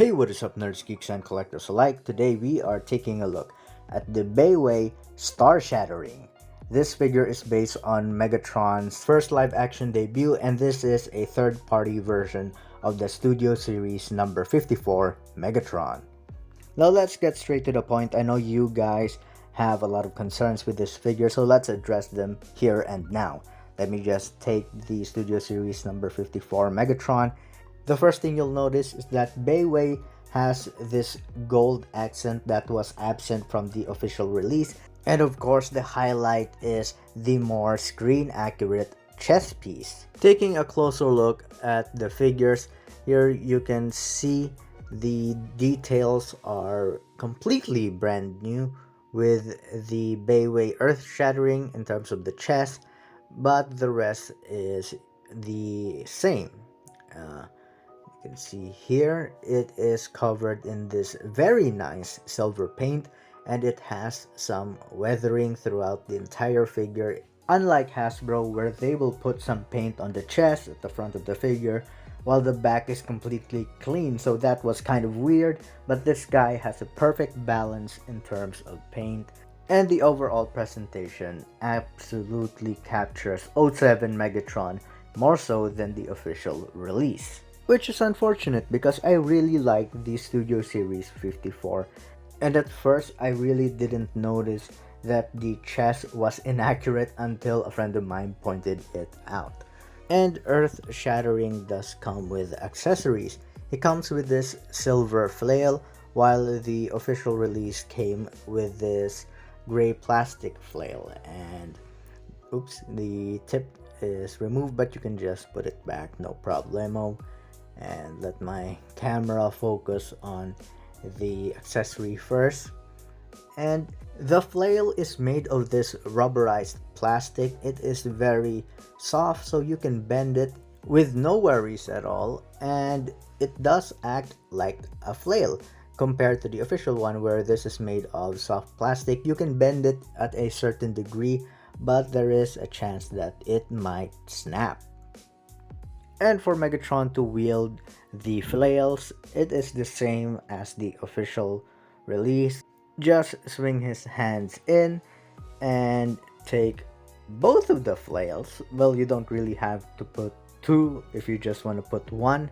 Hey, what is up, nerds, geeks, and collectors alike? Today we are taking a look at the Baiwei Shattering. This figure is based on Megatron's first live-action debut, and this is a third-party version of the Studio Series number 54 Megatron. Now let's get straight to the point. I know you guys have a lot of concerns with this figure, so let's address them here and now. Let me just take the Studio Series number 54 Megatron. The first thing you'll notice is that Baiwei has this gold accent that was absent from the official release. And of course, the highlight is the more screen accurate chest piece. Taking a closer look at the figures, here you can see the details are completely brand new, with the Baiwei Earth Shattering in terms of the chest, but the rest is the same. You can see here it is covered in this very nice silver paint, and it has some weathering throughout the entire figure, unlike Hasbro where they will put some paint on the chest at the front of the figure while the back is completely clean. So that was kind of weird, but this guy has a perfect balance in terms of paint, and the overall presentation absolutely captures '07 Megatron more so than the official release. Which is unfortunate because I really like the Studio Series 54, and at first I really didn't notice that the chest was inaccurate until a friend of mine pointed it out. And Earth Shattering does come with accessories. It comes with this silver flail, while the official release came with this gray plastic flail, and oops, the tip is removed, but you can just put it back, no problemo. And let my camera focus on the accessory first. And the flail is made of this rubberized plastic. It is very soft, so you can bend it with no worries at all, and it does act like a flail compared to the official one where this is made of soft plastic. You can bend it at a certain degree, but there is a chance that it might snap. And for Megatron to wield the flails, it is the same as the official release. Just swing his hands in and take both of the flails. Well, you don't really have to put two if you just want to put one,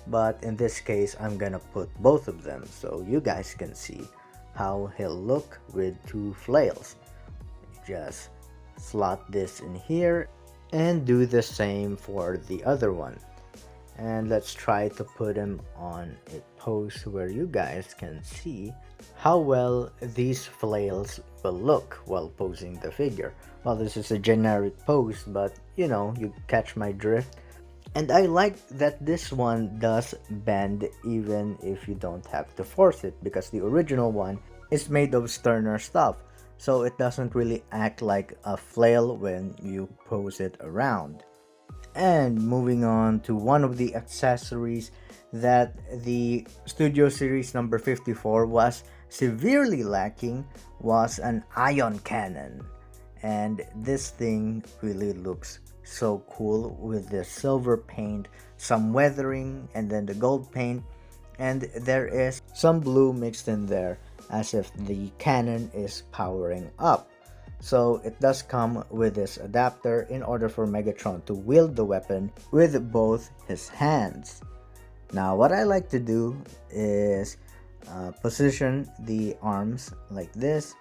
but in this case I'm gonna put both of them so you guys can see how he'll look with two flails. Just slot this in here and do the same for the other one. And let's try to put him on a pose where you guys can see how well these flails will look while posing the figure. Well, this is a generic pose, but you know, you catch my drift. And I like that this one does bend even if you don't have to force it, because the original one is made of sterner stuff, so it doesn't really act like a flail when you pose it around. And moving on to one of the accessories that the Studio Series number 54 was severely lacking was an ion cannon. And this thing really looks so cool with the silver paint, some weathering, and then the gold paint, and there is some blue mixed in there as if the cannon is powering up. So it does come with this adapter in order for Megatron to wield the weapon with both his hands. Now what I like to do is position the arms like this,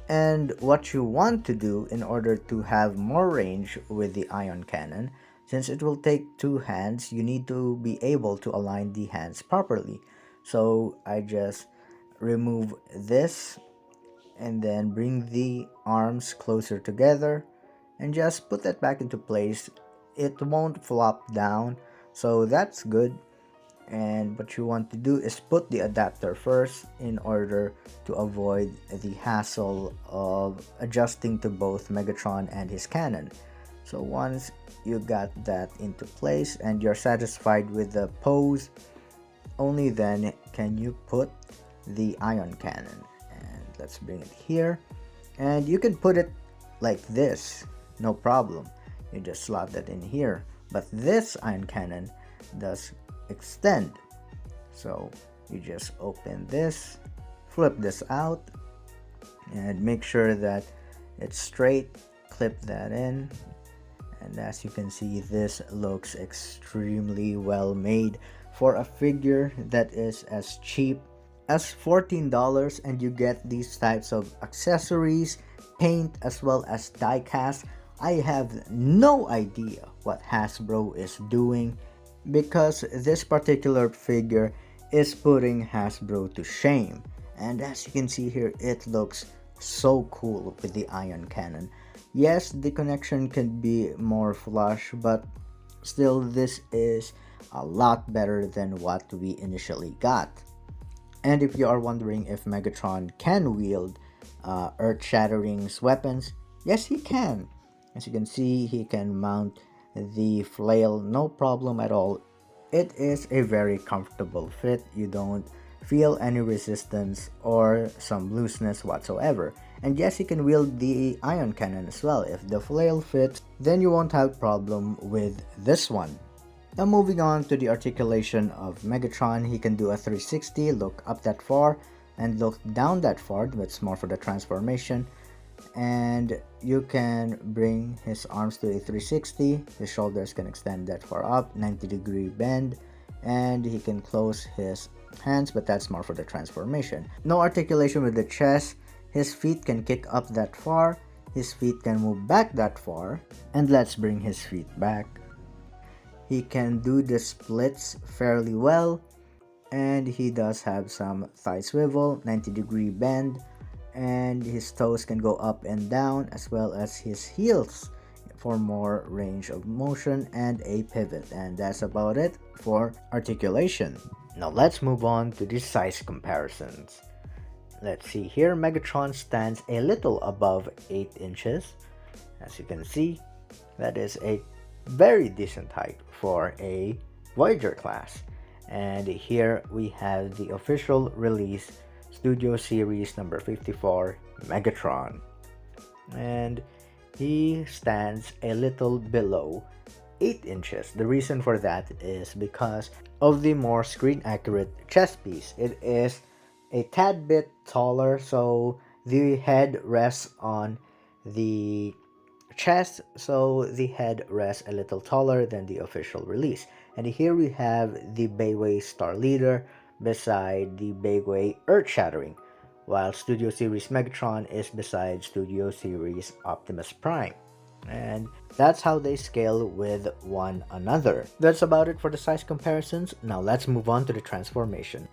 and what you want to do in order to have more range with the ion cannon, since it will take two hands, you need to be able to align the hands properly. So I just remove this and then bring the arms closer together and just put that back into place. It won't flop down, so that's good. And what you want to do is put the adapter first in order to avoid the hassle of adjusting to both Megatron and his cannon. So once you got that into place and you're satisfied with the pose, only then can you put the ion cannon. Let's bring it here, and you can put it like this, no problem. You just slot that in here, but this ion cannon does extend, so You just open this, flip this out, and make sure that it's straight. Clip that in, and as you can see, this looks extremely well made for a figure that is as cheap as $14, and you get these types of accessories, paint, as well as die cast. I have no idea what Hasbro is doing, because this particular figure is putting Hasbro to shame. And as you can see here, it looks so cool with the ion cannon. Yes, the connection can be more flush, but still, this is a lot better than what we initially got. And if you are wondering if Megatron can wield Earth-Shattering's weapons, yes, he can. As you can see, he can mount the flail no problem at all. It is a very comfortable fit. You don't feel any resistance or some looseness whatsoever. And yes, you can wield the ion cannon as well. If the flail fits, then you won't have problem with this one. Now moving on to the articulation of Megatron, he can do a 360, look up that far and look down that far. That's more for the transformation. And you can bring his arms to a 360, his shoulders can extend that far up, 90-degree bend, and he can close his hands, but that's more for the transformation. No articulation with the chest. His feet can kick up that far, his feet can move back that far, and let's bring his feet back. He can do the splits fairly well, and he does have some thigh swivel, 90-degree bend, and his toes can go up and down, as well as his heels for more range of motion and a pivot. And that's about it for articulation. Now let's move on to the size comparisons. Let's see here, Megatron stands a little above 8 inches. As you can see, that is a very decent height for a Voyager class. And here we have the official release, Studio Series number 54 Megatron. And he stands a little below 8 inches. The reason for that is because of the more screen accurate chest piece. It is a tad bit taller, so the head rests on the chest, so the head rests a little taller than the official release. And here we have the Baiwei Star Leader beside the Baiwei Earth Shattering, while Studio Series Megatron is beside Studio Series Optimus Prime. And that's how they scale with one another. That's about it for the size comparisons. Now let's move on to the transformation.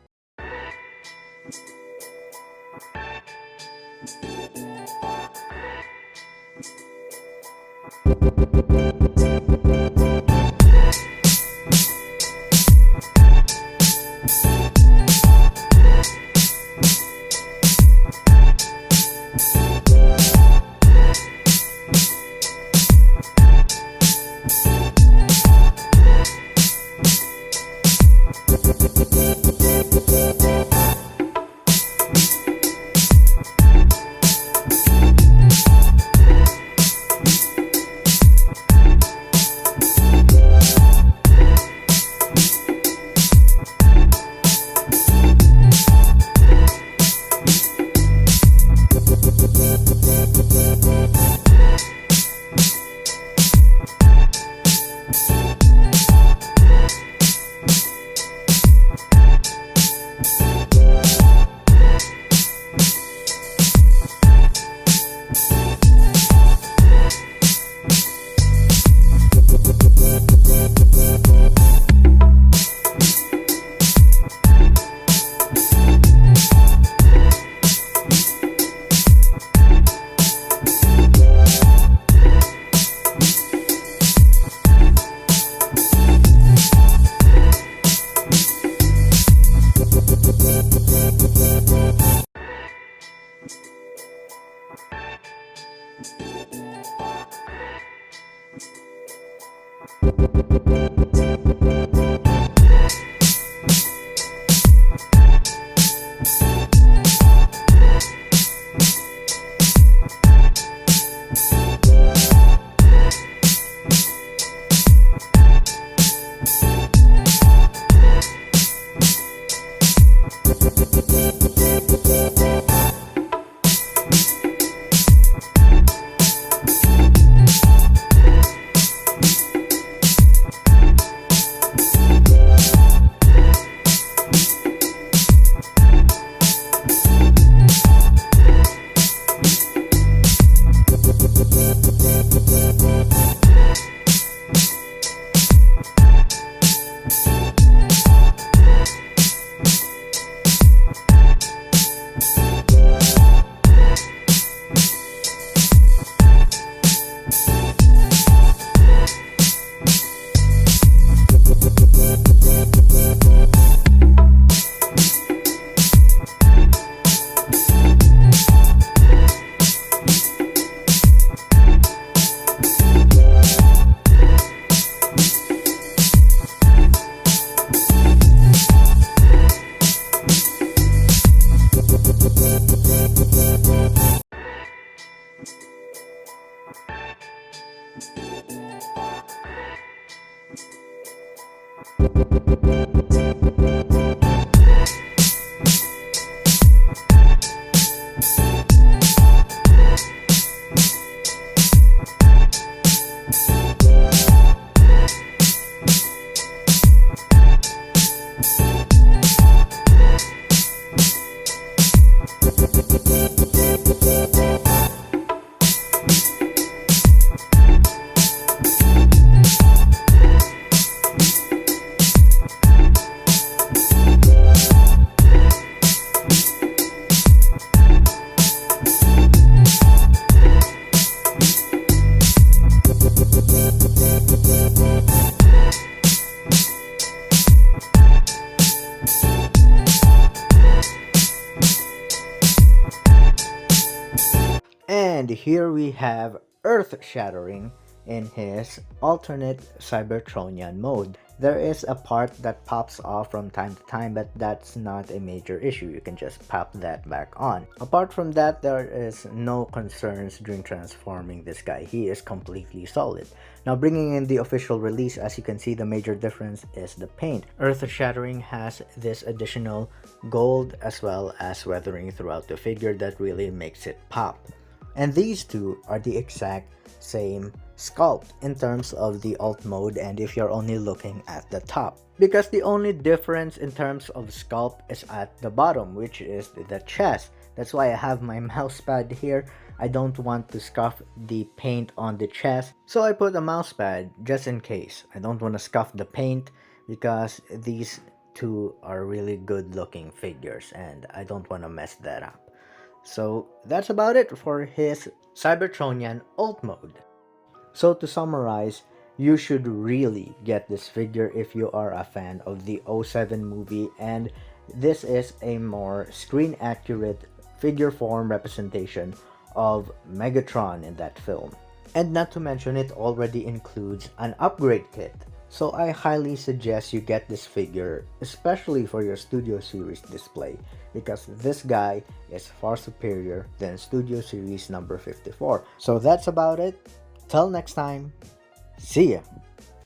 And here we have Earth Shattering in his alternate Cybertronian mode. There is a part that pops off from time to time, but that's not a major issue. You can just pop that back on. Apart from that, there is no concerns during transforming this guy. He is completely solid. Now, bringing in the official release, as you can see, the major difference is the paint. Earth Shattering has this additional gold as well as weathering throughout the figure that really makes it pop. And these two are the exact same sculpt in terms of the alt mode and if you're only looking at the top. Because the only difference in terms of sculpt is at the bottom, which is the chest. That's why I have my mouse pad here. I don't want to scuff the paint on the chest, so I put a mouse pad just in case. I don't want to scuff the paint because these two are really good looking figures and I don't want to mess that up. So that's about it for his Cybertronian alt mode. So to summarize, you should really get this figure if you are a fan of the 07 movie, and this is a more screen accurate figure form representation of Megatron in that film. And not to mention, it already includes an upgrade kit. So I highly suggest you get this figure, especially for your Studio Series display, because this guy is far superior than Studio Series number 54. So that's about it. Till next time, see ya!